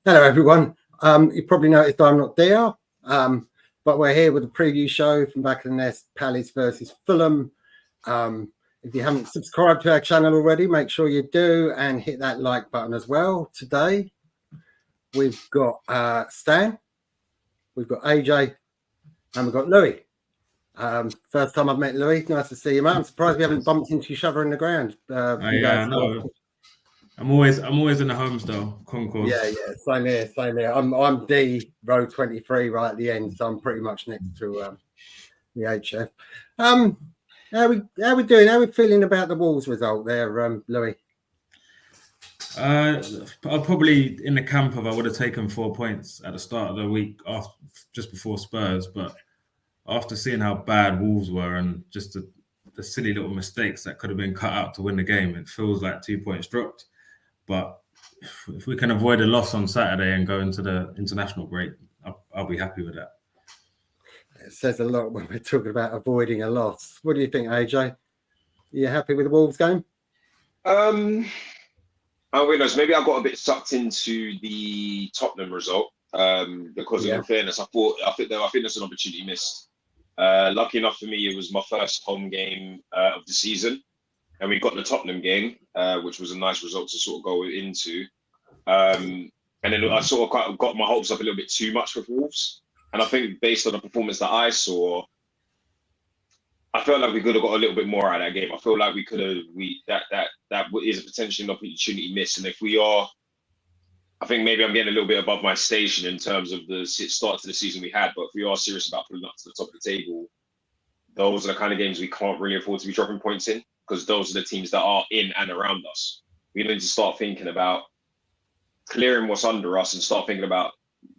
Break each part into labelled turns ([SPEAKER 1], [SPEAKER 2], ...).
[SPEAKER 1] Hello, everyone. You probably noticed I'm not there, but we're here with a preview show from Back of the Nest, Palace versus Fulham. If you haven't subscribed to our channel already, make sure you do and hit that like button as well. Today, we've got Stan, we've got AJ, and we've got Louis. First time I've met Louis. Nice to see you, mate. I'm surprised we haven't bumped into each other in the ground.
[SPEAKER 2] No. I'm always in the homes though, concourse.
[SPEAKER 1] Yeah, same here. I'm D row 23 right at the end, so I'm pretty much next to the HF. How we doing? How we feeling about the Wolves result there, Louis?
[SPEAKER 2] I'm probably in the camp of I would have taken 4 points at the start of the week just before Spurs, but after seeing how bad Wolves were and just the silly little mistakes that could have been cut out to win the game, it feels like 2 points dropped. But if we can avoid a loss on Saturday and go into the international break, I'll be happy with that.
[SPEAKER 1] It says a lot when we're talking about avoiding a loss. What do you think, AJ? Are you happy with the Wolves game?
[SPEAKER 3] I'll be honest, maybe I got a bit sucked into the Tottenham result because in fairness, I think there's an opportunity missed. Lucky enough for me, it was my first home game of the season. And we got the Tottenham game, which was a nice result to sort of go into. And then I sort of got my hopes up a little bit too much with Wolves. And I think based on the performance that I saw, I felt like we could have got a little bit more out of that game. I feel like we could have, that is a potential opportunity missed. And if we are, I think maybe I'm getting a little bit above my station in terms of the start to the season we had. But if we are serious about pulling up to the top of the table, those are the kind of games we can't really afford to be dropping points in, because those are the teams that are in and around us. We need to start thinking about clearing what's under us and start thinking about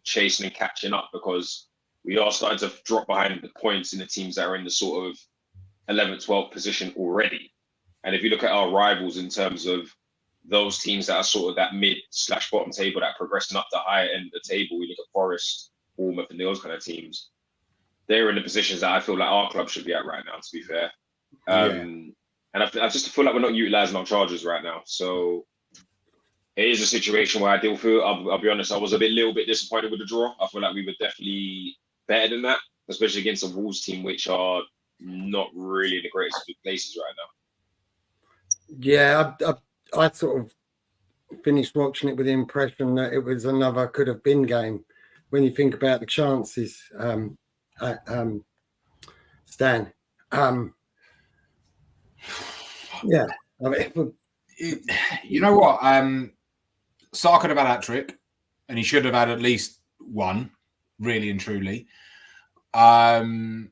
[SPEAKER 3] chasing and catching up, because we are starting to drop behind the points in the teams that are in the sort of 11th, 12th position already. And if you look at our rivals in terms of those teams that are sort of that mid/bottom table that are progressing up the higher end of the table, we look at Forest, Bournemouth and those kind of teams. They're in the positions that I feel like our club should be at right now, to be fair. And I just feel like we're not utilising our charges right now. So it is a situation where I do feel, I'll be honest, I was a little bit disappointed with the draw. I feel like we were definitely better than that, especially against a Wolves team, which are not really in the greatest of places right now.
[SPEAKER 1] Yeah, I sort of finished watching it with the impression that it was another could have been game. When you think about the chances, Stan. Yeah, I mean,
[SPEAKER 4] you know what? Sarr could have had that trick, and he should have had at least one, really and truly. I'm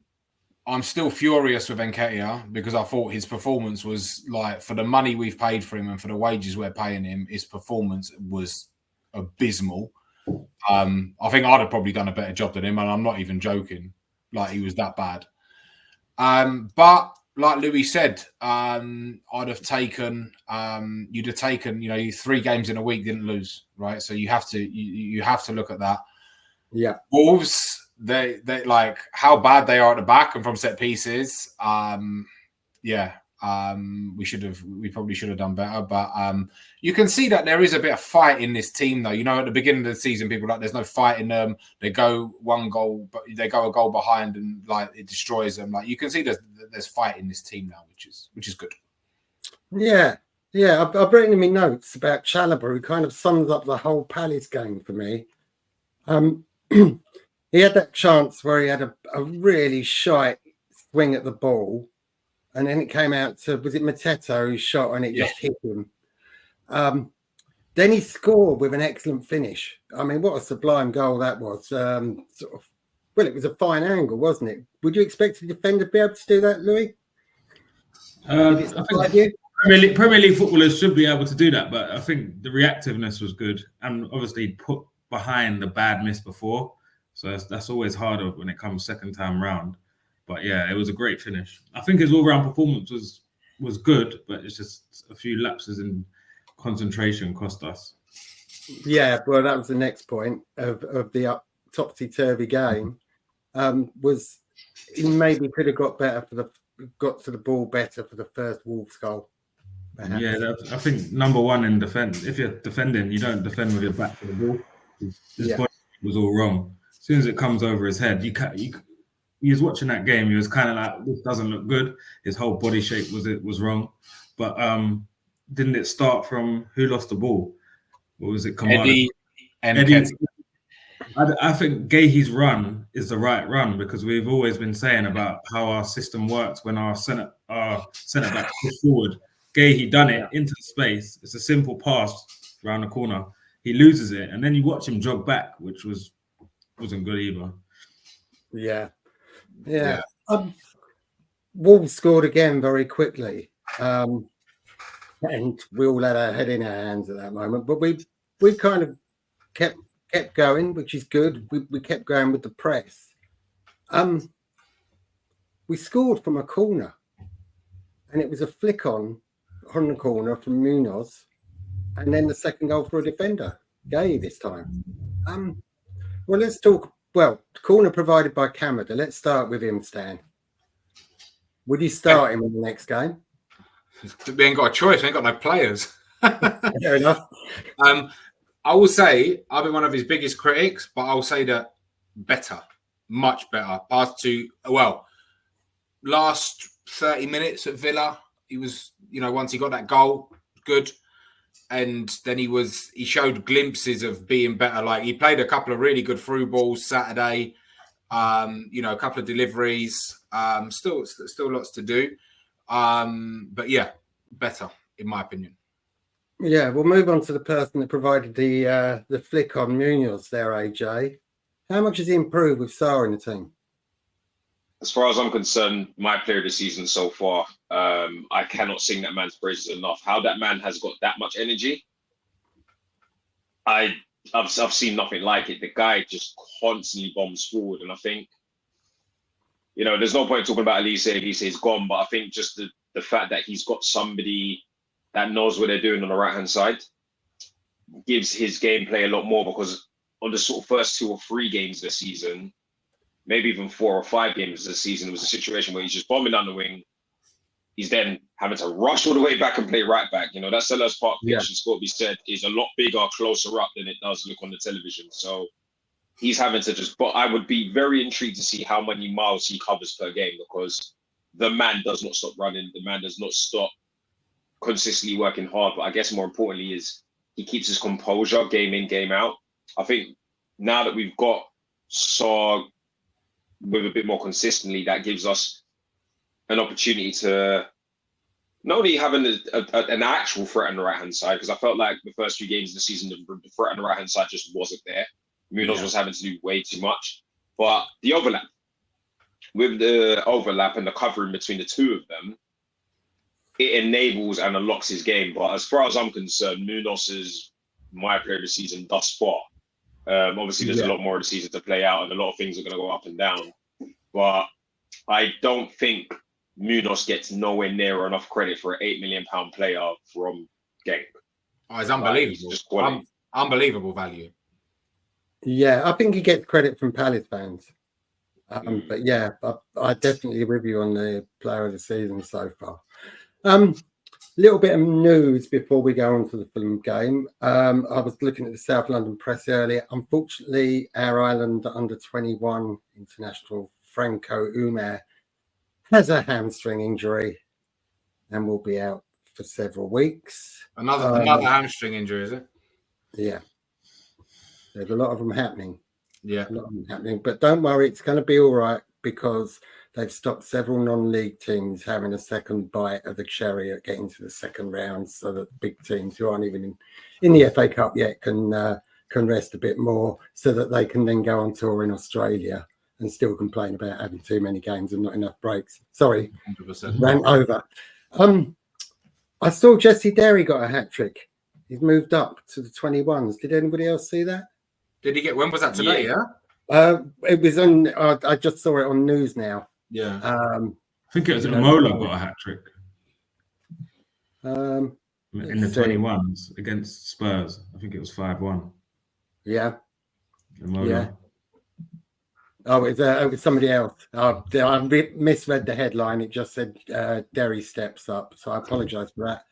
[SPEAKER 4] still furious with Nketiah because I thought his performance was like, for the money we've paid for him and for the wages we're paying him, his performance was abysmal. I think I'd have probably done a better job than him, and I'm not even joking. Like, he was that bad. But like Louis said, you'd have taken, 3 games in a week, didn't lose, right? So you have to look at that.
[SPEAKER 1] Yeah.
[SPEAKER 4] Wolves, they like how bad they are at the back and from set pieces. We probably should have done better, but you can see that there is a bit of fight in this team, though. You know, at the beginning of the season, people were like, there's no fight in them. They go one goal, but they go a goal behind, and like it destroys them. Like, you can see there's fight in this team now, which is good.
[SPEAKER 1] Yeah. I've written in my notes about Chalobah, who kind of sums up the whole Palace game for me. He had that chance where he had a really shite swing at the ball, and then it came out to, was it Mateta who shot and it just hit him? Then he scored with an excellent finish. I mean, what a sublime goal that was. It was a fine angle, wasn't it? Would you expect a defender to be able to do that, Louis?
[SPEAKER 2] I think Premier League footballers should be able to do that, but I think the reactiveness was good, and obviously put behind the bad miss before. So that's always harder when it comes second time round. But yeah, it was a great finish. I think his all-round performance was good, but it's just a few lapses in concentration cost us.
[SPEAKER 1] Yeah, well, that was the next point of the topsy-turvy game. Was he maybe could have got to the ball better for the first Wolves goal. Perhaps.
[SPEAKER 2] Yeah, I think number one in defence. If you're defending, you don't defend with your back to the ball. His body was all wrong. As soon as it comes over his head, he was watching that game. He was kind of like, this doesn't look good. His whole body shape was wrong. But didn't it start from who lost the ball? What was it? Kamada? Eddie. I think Gahey's run is the right run because we've always been saying about how our system works when our centre back push forward. Gahey done it into the space. It's a simple pass around the corner. He loses it, and then you watch him jog back, which wasn't good either.
[SPEAKER 1] Yeah. Wolves scored again very quickly, and we all had our head in our hands at that moment. But we kind of kept going, which is good. We kept going with the press. We scored from a corner, and it was a flick on the corner from Muñoz, and then the second goal for a defender, Gahey this time. Well, let's talk. Well, corner provided by Kamada. Let's start with him, Stan. Would you start him in the next game?
[SPEAKER 4] We ain't got a choice. We ain't got no players.
[SPEAKER 1] Fair enough.
[SPEAKER 4] I will say I've been one of his biggest critics, but I'll say that better, much better. Last 30 minutes at Villa, he was, once he got that goal, good. And then he showed glimpses of being better. Like he played a couple of really good through balls Saturday, a couple of deliveries, still lots to do. But yeah, better in my opinion.
[SPEAKER 1] Yeah, we'll move on to the person that provided the flick on Muñoz there, AJ. How much has he improved with Sarr in the team?
[SPEAKER 3] As far as I'm concerned, my player of the season so far, I cannot sing that man's praises enough. How that man has got that much energy, I've seen nothing like it. The guy just constantly bombs forward, and I think, there's no point talking about Elise is gone, but I think just the fact that he's got somebody that knows what they're doing on the right-hand side gives his gameplay a lot more, because on the sort of first 2 or 3 games this season, maybe even 4 or 5 games this season, it was a situation where he's just bombing down the wing. He's then having to rush all the way back and play right back. That Sellers Park pitch, as Scotty said, is a lot bigger, closer up than it does look on the television. So he's having to but I would be very intrigued to see how many miles he covers per game, because the man does not stop running. The man does not stop consistently working hard. But I guess more importantly is he keeps his composure game in, game out. I think now that we've got Sarr with a bit more consistently, that gives us an opportunity to not only have an actual threat on the right-hand side, because I felt like the first few games of the season, the threat on the right-hand side just wasn't there. Muñoz was having to do way too much. But the overlap, with the overlap and the covering between the two of them, it enables and unlocks his game. But as far as I'm concerned, Muñoz is my player of the season thus far. Obviously, there's a lot more of the season to play out, and a lot of things are going to go up and down. But I don't think Muñoz gets nowhere near enough credit for an £8 million player from Genk.
[SPEAKER 4] Oh, it's unbelievable.
[SPEAKER 3] Just quality.
[SPEAKER 4] Unbelievable value.
[SPEAKER 1] Yeah, I think he gets credit from Palace fans. But yeah, I definitely with you on the player of the season so far. Little bit of news before we go on to the Fulham game. I was looking at the South London press earlier. Unfortunately, our Ireland under-21 international Franco Umar has a hamstring injury and will be out for several weeks.
[SPEAKER 4] Another hamstring injury, is it?
[SPEAKER 1] Yeah. There's a lot of them happening.
[SPEAKER 4] Yeah.
[SPEAKER 1] A lot of them happening. But don't worry, it's going to be all right, because they've stopped several non-league teams having a second bite of the cherry at getting to the second round, so that big teams who aren't even in the FA Cup yet can rest a bit more, so that they can then go on tour in Australia and still complain about having too many games and not enough breaks. Sorry,
[SPEAKER 4] 100%.
[SPEAKER 1] Ran over. I saw Jesse Derry got a hat-trick. He's moved up to the 21s. Did anybody else see that?
[SPEAKER 4] Did he get? When was that today? Yeah.
[SPEAKER 1] It was on. I just saw it on news now.
[SPEAKER 4] Yeah.
[SPEAKER 2] I think it was Amola got a hat trick in the 21s against Spurs. I think it was 5-1.
[SPEAKER 1] Yeah.
[SPEAKER 2] Amola.
[SPEAKER 1] Yeah. Oh, it was somebody else. I misread the headline. It just said Derry steps up. So I apologise for that.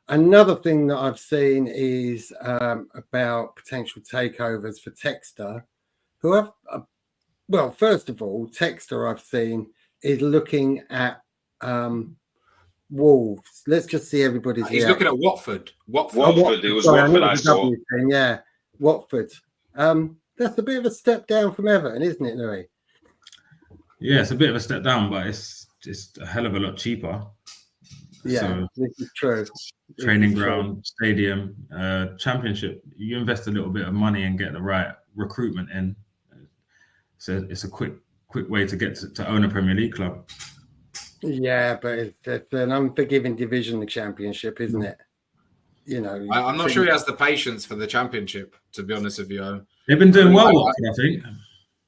[SPEAKER 1] Another thing that I've seen is about potential takeovers for Texter, who have, well, first of all, Texter I've seen is looking at Wolves. Let's just see everybody's
[SPEAKER 4] He's
[SPEAKER 1] reaction.
[SPEAKER 4] looking at Watford.
[SPEAKER 3] Watford. It was Watford I saw.
[SPEAKER 1] Yeah, Watford. That's a bit of a step down from Everton, isn't it, Louis?
[SPEAKER 2] Yeah, it's a bit of a step down, but it's just a hell of a lot cheaper.
[SPEAKER 1] Yeah,
[SPEAKER 2] so,
[SPEAKER 1] this is true.
[SPEAKER 2] Training ground, stadium, championship. You invest a little bit of money and get the right recruitment in. So it's a quick way to get to own a Premier League club.
[SPEAKER 1] Yeah, but it's an unforgiving division, the Championship, isn't it? You know,
[SPEAKER 4] I'm not sure he has the patience for the Championship, to be honest with you.
[SPEAKER 2] They've been doing well, I think.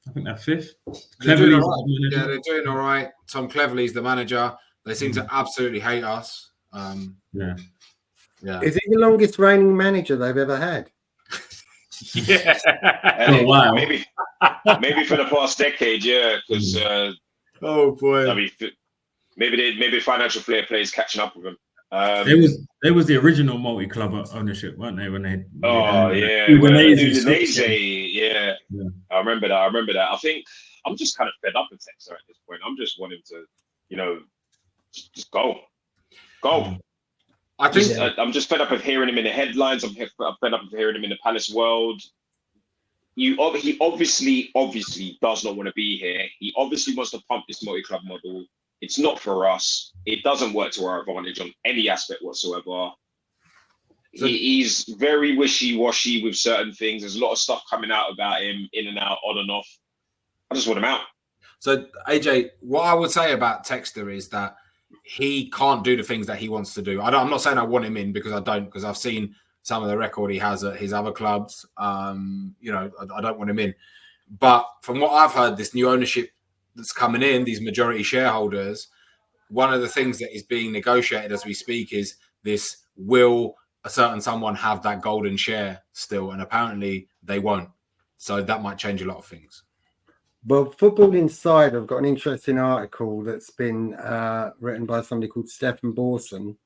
[SPEAKER 2] I think they're fifth.
[SPEAKER 4] They're doing all right. Yeah, they're doing all right. Tom Cleverley's the manager. They seem to absolutely hate us.
[SPEAKER 2] Yeah.
[SPEAKER 1] Is he the longest reigning manager they've ever had?
[SPEAKER 4] Yeah.
[SPEAKER 2] For a while.
[SPEAKER 3] Maybe for the past decade, yeah. Because
[SPEAKER 4] oh boy.
[SPEAKER 3] I mean, maybe financial fair play is catching up with them.
[SPEAKER 2] They was the original multi-club ownership, weren't they? When they
[SPEAKER 3] Udinese, yeah. I remember that. I think I'm just kind of fed up with Texter at this point. I'm just wanting to, just go.
[SPEAKER 4] I think
[SPEAKER 3] I'm just fed up of hearing him in the headlines. I'm fed up of hearing him in the Palace world. He obviously does not want to be here. He obviously wants to pump this multi-club model. It's not for us. It doesn't work to our advantage on any aspect whatsoever. He's very wishy-washy with certain things. There's a lot of stuff coming out about him, in and out, on and off. I just want him out. So,
[SPEAKER 4] AJ, what I would say about Texter is that he can't do the things that he wants to do. I'm not saying I want him in, because I don't, because I've seen some of the record he has at his other clubs. I don't want him in. But from what I've heard, this new ownership that's coming in, these majority shareholders, one of the things that is being negotiated as we speak is this: will a certain someone have that golden share still? And apparently they won't. So that might change a lot of things.
[SPEAKER 1] Well, Football Inside have got an interesting article that's been written by somebody called Stefan Borson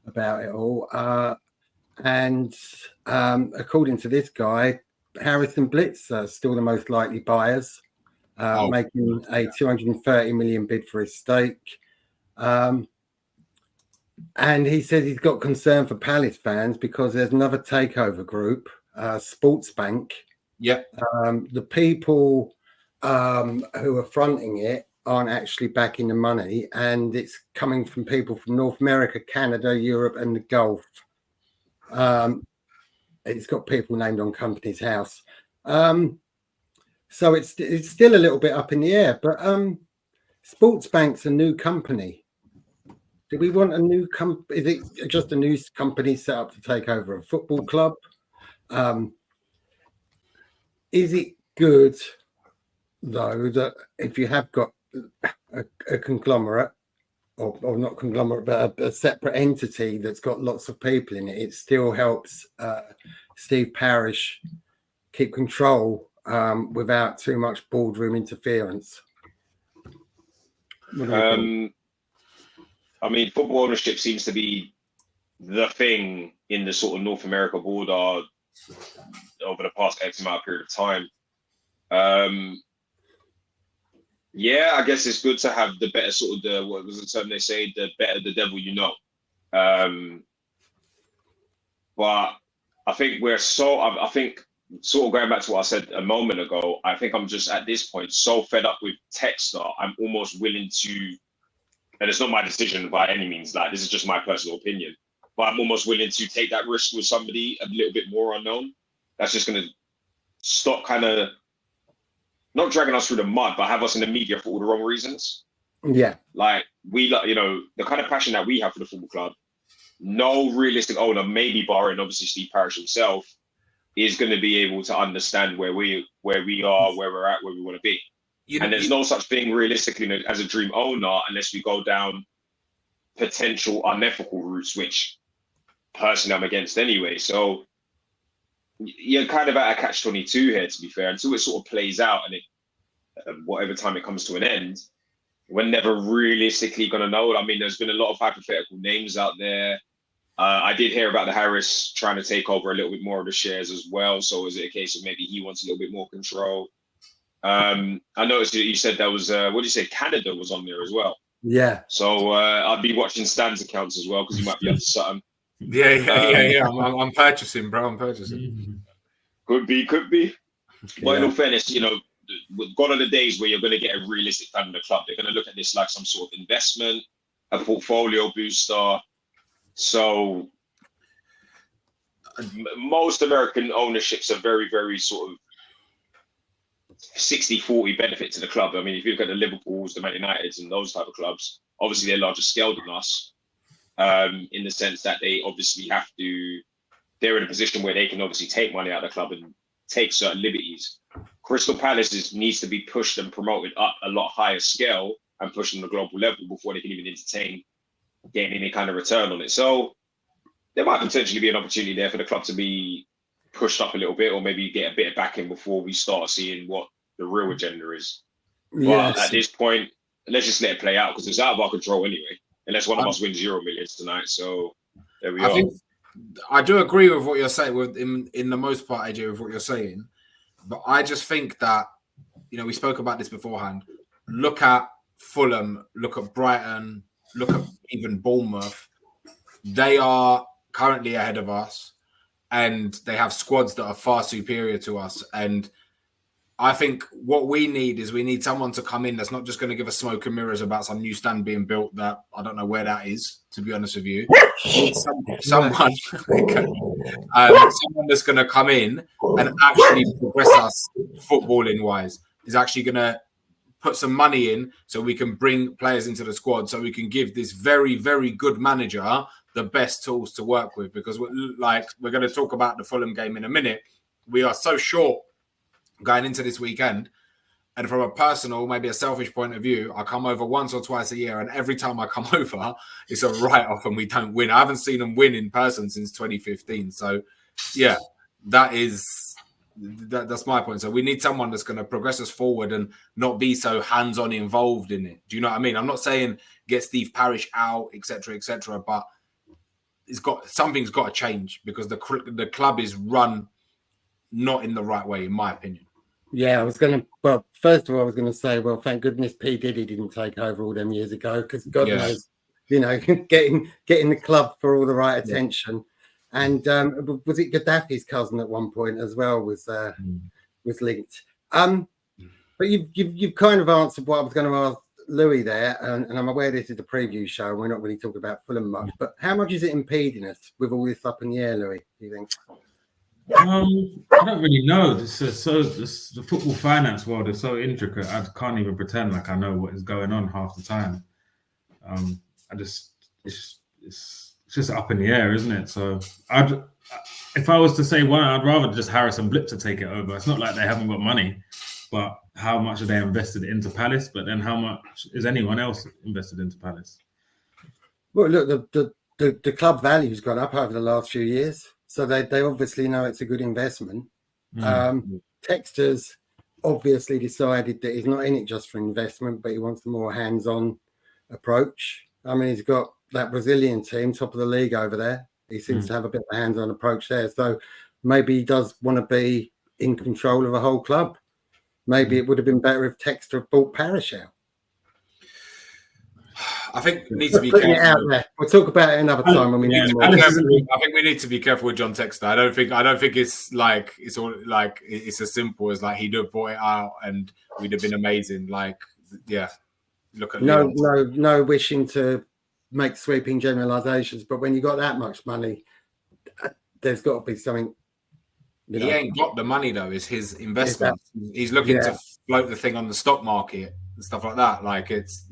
[SPEAKER 1] about it all. And according to this guy, Harrison Blitz are still the most likely buyers, making a 230 million bid for his stake. And he says he's got concern for Palace fans because there's another takeover group, Sports Bank.
[SPEAKER 4] Yep.
[SPEAKER 1] The people who are fronting it aren't actually backing the money, and it's coming from people from North America, Canada, Europe, and the Gulf. It's got people named on Company's House. So it's still a little bit up in the air, but Sports Bank's a new company. Do we want a new company? Is it just a new company set up to take over a football club? Is it good, though, that if you have got a conglomerate, or not conglomerate, but a separate entity that's got lots of people in it, it still helps Steve Parish keep control without too much boardroom interference?
[SPEAKER 3] I mean, football ownership seems to be the thing in the sort of North America border over the past X amount of period of time. Yeah, I guess it's good to have the better sort of what was the term they say, the better the devil you know. But I think I think sort of going back to what I said a moment ago, I think I'm just at this point so fed up with Texter, I'm almost willing to, and it's not my decision by any means, like this is just my personal opinion, but I'm almost willing to take that risk with somebody a little bit more unknown. That's just going to stop kind of not dragging us through the mud, but have us in the media for all the wrong reasons.
[SPEAKER 1] Yeah.
[SPEAKER 3] Like the kind of passion that we have for the football club, no realistic owner, maybe barring obviously Steve Parish himself, is going to be able to understand where we are, where we're at, where we want to be. And there's no such thing realistically as a dream owner unless we go down potential unethical routes, which personally I'm against anyway. So you're kind of at a catch-22 here, to be fair, until it sort of plays out, and it whatever time it comes to an end, we're never realistically going to know. I mean, there's been a lot of hypothetical names out there. I did hear about the Harris trying to take over a little bit more of the shares as well. So is it a case of maybe he wants a little bit more control? I noticed that you said that was what did you say? Canada was on there as well.
[SPEAKER 1] Yeah.
[SPEAKER 3] So I'd be watching Stan's accounts as well because you might be up to something.
[SPEAKER 4] Yeah. I'm purchasing, bro. I'm purchasing.
[SPEAKER 3] Could be. But
[SPEAKER 1] Yeah.
[SPEAKER 3] in all fairness, gone are the days where you're going to get a realistic fan of the club. They're going to look at this like some sort of investment, a portfolio booster. So most American ownerships are very, very sort of 60-40 benefit to the club. I mean, if you look at the Liverpools, the Man Uniteds and those type of clubs, obviously they're larger scale than us, in the sense that they obviously they're in a position where they can obviously take money out of the club and take certain liberties. Crystal Palace needs to be pushed and promoted up a lot higher scale and pushed on the global level before they can even entertain getting any kind of return on it. So there might potentially be an opportunity there for the club to be pushed up a little bit, or maybe get a bit of backing before we start seeing what the real agenda is.
[SPEAKER 1] Yes.
[SPEAKER 3] But at this point, let's just let it play out because it's out of our control anyway, unless one of us wins Euro Millions tonight. So there we are.
[SPEAKER 4] think I do agree with what you're saying, in the most part, AJ, with what you're saying. But I just think that, we spoke about this beforehand. Look at Fulham, look at Brighton, look at even Bournemouth. They are currently ahead of us, and they have squads that are far superior to us. And I think what we need someone to come in that's not just going to give us smoke and mirrors about some new stand being built that I don't know where that is, to be honest with you. Someone that's going to come in and actually progress us footballing wise, is actually going to put some money in so we can bring players into the squad, so we can give this very, very good manager the best tools to work with. Because we're going to talk about the Fulham game in a minute. We are so short going into this weekend, and from a personal, maybe a selfish point of view, I come over once or twice a year, and every time I come over, it's a write-off and we don't win. I haven't seen them win in person since 2015. So, yeah, that's my point. So we need someone that's going to progress us forward and not be so hands-on involved in it. Do you know what I mean? I'm not saying get Steve Parish out, etc., but something's got to change, because the club is run not in the right way, in my opinion.
[SPEAKER 1] Yeah, first of all, I was going to say, thank goodness P. Diddy didn't take over all them years ago, because God knows, getting the club for all the right attention. Yeah. And was it Gaddafi's cousin at one point as well was linked? But you've kind of answered what I was going to ask Louis there, and I'm aware this is a preview show, and we're not really talking about Fulham much. But how much is it impeding us with all this up in the air, Louis? Do you think?
[SPEAKER 2] I don't really know. The football finance world is so intricate. I can't even pretend like I know what is going on half the time. It's just up in the air, isn't it? So if I was to say one, I'd rather just Harrison Blip to take it over. It's not like they haven't got money, but how much are they invested into Palace? But then how much is anyone else invested into Palace?
[SPEAKER 1] Well, look, the club value's gone up over the last few years. So they obviously know it's a good investment. Textor's obviously decided that he's not in it just for investment, but he wants a more hands-on approach. I mean, he's got that Brazilian team, top of the league over there. He seems to have a bit of a hands-on approach there. So maybe he does want to be in control of a whole club. Maybe it would have been better if Textor had bought Parish out.
[SPEAKER 4] I think we need to be careful.
[SPEAKER 1] It out there. We'll talk about it another time when we know more.
[SPEAKER 4] I think we need to be careful with John Textor. I don't think it's like it's as simple as like he'd have bought it out and we'd have been amazing. Like, yeah, look at
[SPEAKER 1] no wishing to make sweeping generalizations, but when you got that much money, there's got to be something.
[SPEAKER 4] He ain't got the money though. It's his investment. He's looking to float the thing on the stock market and stuff like that. Like it's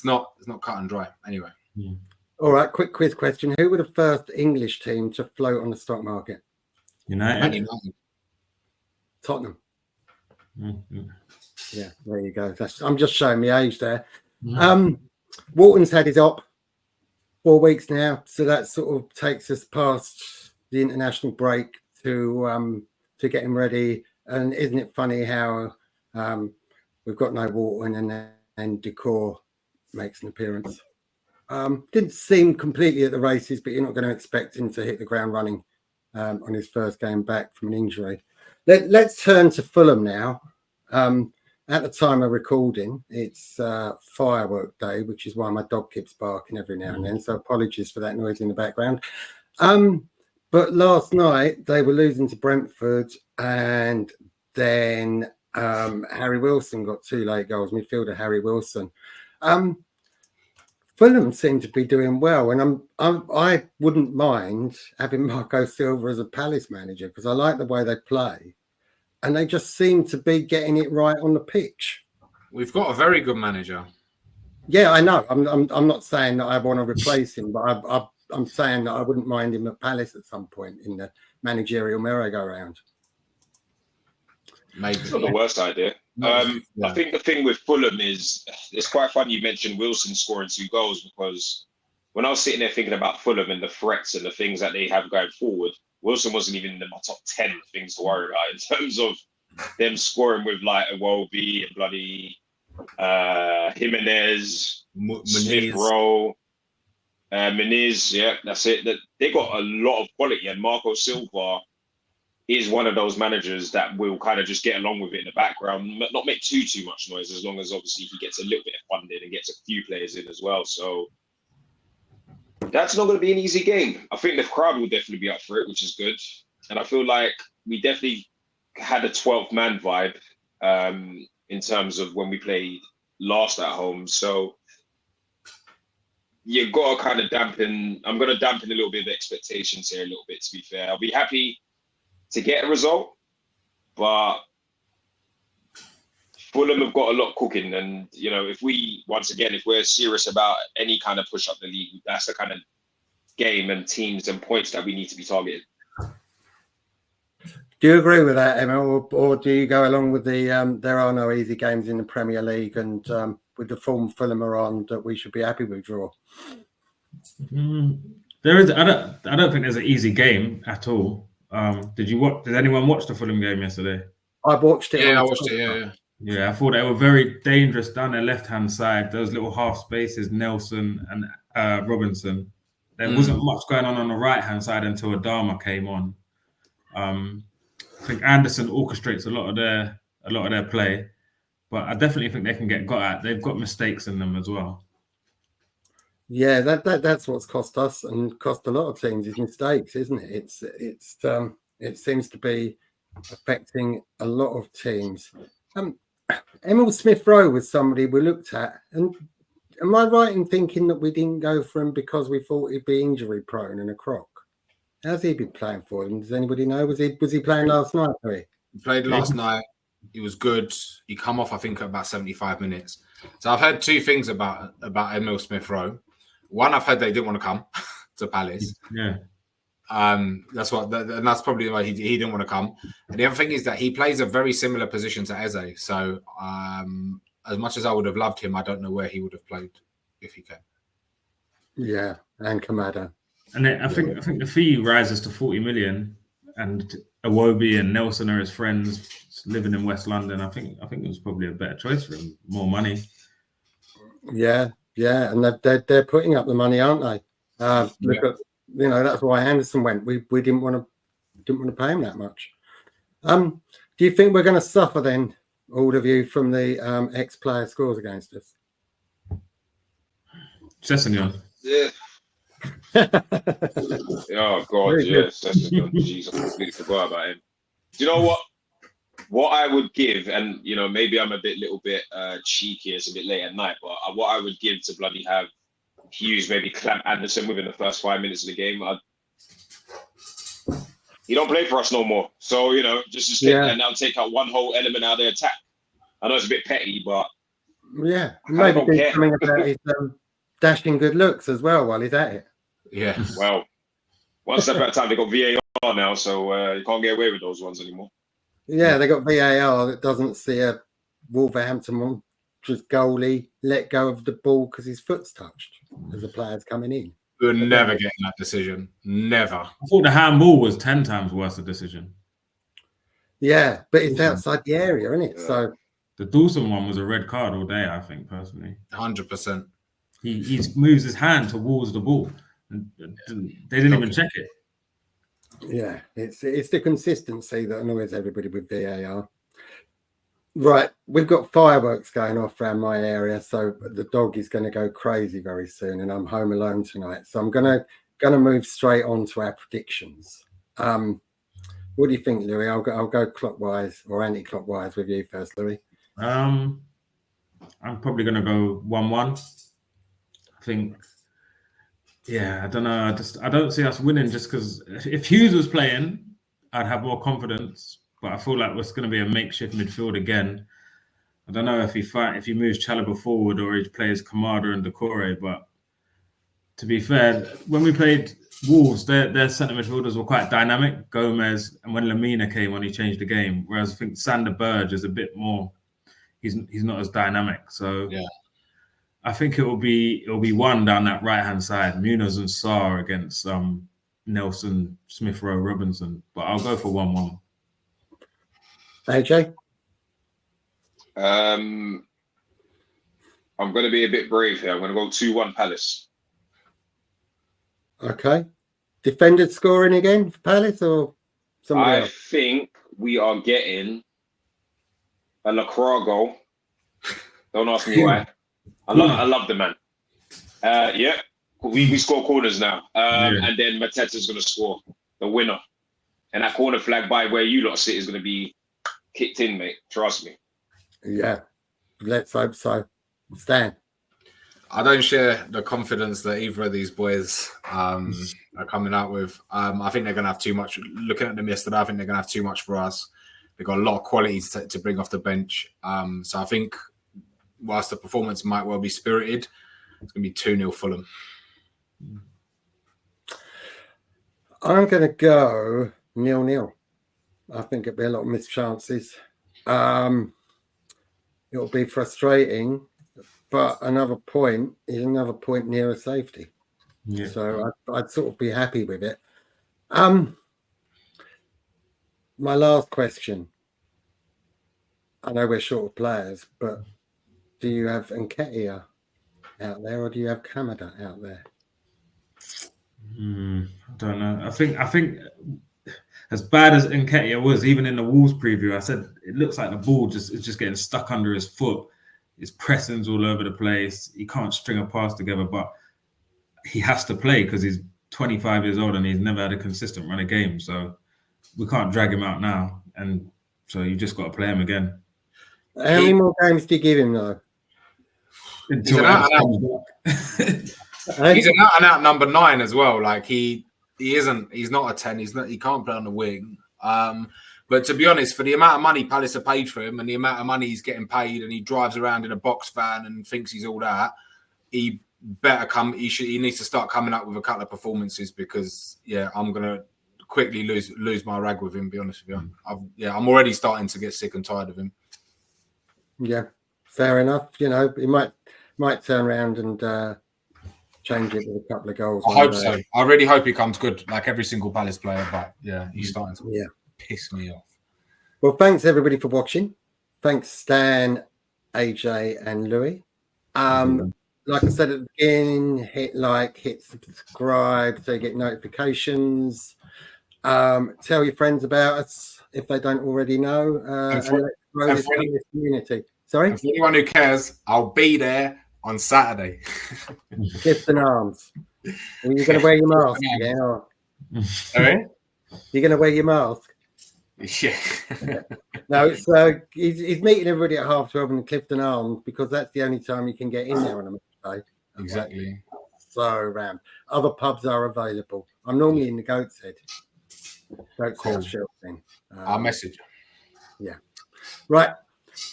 [SPEAKER 4] not cut and dry. Anyway.
[SPEAKER 2] Yeah.
[SPEAKER 1] All right, quick quiz question. Who were the first English team to float on the stock market?
[SPEAKER 2] United.
[SPEAKER 1] Tottenham.
[SPEAKER 2] Mm-hmm.
[SPEAKER 1] Yeah, there you go. I'm just showing my age there. Mm-hmm. Walton's had his op 4 weeks now, so that sort of takes us past the international break to get him ready. And isn't it funny how we've got no Walton and Decor makes an appearance? Didn't seem completely at the races, but you're not going to expect him to hit the ground running on his first game back from an injury. Let's turn to Fulham now. At the time of recording, it's firework day, which is why my dog keeps barking every now and then. So apologies for that noise in the background. But last night they were losing to Brentford, and then Harry Wilson got 2 late goals. Midfielder Harry Wilson. Fulham seem to be doing well, and I wouldn't mind having Marco Silva as a Palace manager because I like the way they play, and they just seem to be getting it right on the pitch.
[SPEAKER 4] We've got a very good manager.
[SPEAKER 1] Yeah, I know. I'm not saying that I want to replace him, but I'm saying that I wouldn't mind him at Palace at some point in the managerial merry-go-round.
[SPEAKER 4] Maybe
[SPEAKER 3] it's not the worst idea. I think the thing with Fulham is it's quite funny you mentioned Wilson scoring 2 goals, because when I was sitting there thinking about Fulham and the threats and the things that they have going forward, Wilson wasn't even in my top 10 things to worry about in terms of them scoring with like Iwobi and bloody Jimenez, Smith Rowe, Muñoz. Yeah, that's it. That they got a lot of quality, and Marco Silva is one of those managers that will kind of just get along with it in the background, not make too much noise, as long as obviously he gets a little bit of funding and gets a few players in as well. So that's not going to be an easy game. I think the crowd will definitely be up for it, which is good. And I feel like we definitely had a 12th man vibe in terms of when we played last at home. So you've got to kind of I'm going to dampen a little bit of the expectations here a little bit, to be fair. I'll be happy to get a result, but Fulham have got a lot cooking, and if we're serious about any kind of push up the league, that's the kind of game and teams and points that we need to be targeting.
[SPEAKER 1] Do you agree with that, Emma, or do you go along with the there are no easy games in the Premier League, and with the form Fulham are on, that we should be happy with draw?
[SPEAKER 2] There is. I don't think there's an easy game at all. Did anyone watch the Fulham game yesterday?
[SPEAKER 1] I watched it.
[SPEAKER 4] Yeah, I watched it.
[SPEAKER 2] Yeah, I thought they were very dangerous down their left-hand side. Those little half spaces, Nelson and Robinson. There wasn't much going on the right-hand side until Adama came on. I think Anderson orchestrates a lot of their play, but I definitely think they can get got at. They've got mistakes in them as well. Yeah,
[SPEAKER 1] that's what's cost us and cost a lot of teams is mistakes, isn't it? It seems to be affecting a lot of teams. Emil Smith Rowe was somebody we looked at, and am I right in thinking that we didn't go for him because we thought he'd be injury prone and a crock? How's he been playing for them? Does anybody know? Was he playing last night?
[SPEAKER 4] He played last night. He was good. He come off, I think, at about 75 minutes. So I've heard 2 things about Emil Smith Rowe. One, I've heard they didn't want to come to Palace.
[SPEAKER 2] Yeah.
[SPEAKER 4] That's probably why he didn't want to come. And the other thing is that he plays a very similar position to Eze. So as much as I would have loved him, I don't know where he would have played if he came.
[SPEAKER 1] Yeah, and Kamada.
[SPEAKER 2] And I think the fee rises to 40 million, and Iwobi and Nelson are his friends living in West London. I think it was probably a better choice for him. More money.
[SPEAKER 1] Yeah, and they're putting up the money, aren't they? Look at that's why Anderson went. We didn't want to pay him that much. Do you think we're going to suffer then, all of you, from the ex-player scores against us?
[SPEAKER 2] Sessegnon.
[SPEAKER 3] Yeah. Oh God, yes. Jeez, I completely forgot about him. Do you know what? What I would give, and maybe I'm a little bit cheeky, it's a bit late at night, but what I would give to bloody have Hughes maybe clamp Anderson within the first 5 minutes of the game. He don't play for us no more, so just and I'll take out one whole element out of their attack. I know it's a bit petty, but
[SPEAKER 1] yeah, maybe do something about his dashing good looks as well while he's at it.
[SPEAKER 4] Yeah,
[SPEAKER 3] well, one step at a time. They got VAR now, so you can't get away with those ones anymore.
[SPEAKER 1] Yeah, they got VAR that doesn't see a Wolverhampton just goalie let go of the ball because his foot's touched as the player's coming in.
[SPEAKER 4] We're never getting that decision. Never.
[SPEAKER 2] I thought the handball was 10 times worse a decision.
[SPEAKER 1] Yeah, but it's outside the area, isn't it?
[SPEAKER 3] Yeah.
[SPEAKER 1] So
[SPEAKER 2] the Dawson one was a red card all day, I think, personally.
[SPEAKER 4] 100%.
[SPEAKER 2] He moves his hand towards the ball. They didn't even check it.
[SPEAKER 1] Yeah, it's the consistency that annoys everybody with VAR. Right, we've got fireworks going off around my area, so the dog is going to go crazy very soon, and I'm home alone tonight. So I'm gonna move straight on to our predictions. What do you think, Louis? I'll go clockwise or anti-clockwise with you first, Louis.
[SPEAKER 2] I'm probably gonna go 1-1. I think. Yeah, I don't know. I don't see us winning just because if Hughes was playing, I'd have more confidence. But I feel like it's going to be a makeshift midfield again. I don't know if he moves Chalobah forward or he plays Kamada and Decore. But to be fair, when we played Wolves, their centre midfielders were quite dynamic. Gomez, and when Lamina came on, he changed the game. Whereas I think Sander Berge is a bit more. He's not as dynamic. So
[SPEAKER 4] yeah.
[SPEAKER 2] I think it'll be one down that right hand side, Muñoz and Sarr against Nelson, Smith Rowe, Robinson. But I'll go for 1-1.
[SPEAKER 1] AJ?
[SPEAKER 3] I'm going to be a bit brave here. I'm going to go 2-1 Palace.
[SPEAKER 1] Okay. Defenders scoring again for Palace or somebody else?
[SPEAKER 3] I think we are getting a Lacroix goal. Don't ask me why. I love the man. Yeah, we score corners now. And then Mateta's going to score the winner. And that corner flag by where you lot sit is going to be kicked in, mate. Trust me.
[SPEAKER 1] Yeah, let's hope so. Stan?
[SPEAKER 4] I don't share the confidence that either of these boys are coming out with. I think they're going to have too much. Looking at them yesterday, I think they're going to have too much for us. They've got a lot of qualities to bring off the bench. So I think whilst the performance might well be spirited, it's going to be 2-0 Fulham.
[SPEAKER 1] I'm going to go 0-0. I think it'll be a lot of missed chances. It'll be frustrating, but another point is another point nearer safety. Yeah. So I'd sort of be happy with it. My last question. I know we're short of players, but do you have Nketiah out there or do you have Kamada out there?
[SPEAKER 2] I don't know. I think as bad as Nketiah was, even in the Wolves preview, I said it looks like the ball is just getting stuck under his foot. His pressing's all over the place. He can't string a pass together, but he has to play because he's 25 years old and he's never had a consistent run of game. So we can't drag him out now. And so you just got to play him again.
[SPEAKER 1] How many more games do you give him, though?
[SPEAKER 4] He's an out-and-out number 9 as well. Like he's not a 10. He can't play on the wing. But to be honest, for the amount of money Palace have paid for him and the amount of money he's getting paid, and he drives around in a box van and thinks he's all that, he needs to start coming up with a couple of performances because I'm gonna quickly lose my rag with him. Be honest with you, I'm already starting to get sick and tired of him.
[SPEAKER 1] Yeah, fair enough. You know, he might turn around and change it with a couple of goals.
[SPEAKER 4] I hope so. I really hope he comes good, like every single Palace player. But he's starting to piss me off.
[SPEAKER 1] Well, thanks everybody for watching. Thanks Stan, AJ, and Louis. Like I said at the beginning, hit like, hit subscribe so you get notifications. Tell your friends about us if they don't already know. And let's grow this community. Sorry?
[SPEAKER 4] For anyone who cares, I'll be there on Saturday.
[SPEAKER 1] Clifton Arms. Are you going to wear your mask again? Or...
[SPEAKER 4] Sorry?
[SPEAKER 1] You're going to wear your mask?
[SPEAKER 4] Yeah.
[SPEAKER 1] No, it's he's meeting everybody at 12:30 in Clifton Arms because that's the only time you can get in there on a match day.
[SPEAKER 4] Exactly.
[SPEAKER 1] So other pubs are available. I'm normally in the Goat's Head.
[SPEAKER 4] Cool. I'll message.
[SPEAKER 1] Yeah. Right.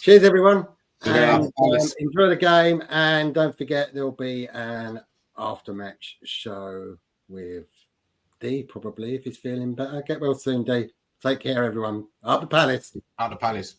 [SPEAKER 1] Cheers, everyone. And enjoy the game. And don't forget, there'll be an after-match show with D, probably, if he's feeling better. Get well soon, D. Take care, everyone. Up the Palace.
[SPEAKER 4] Up the Palace.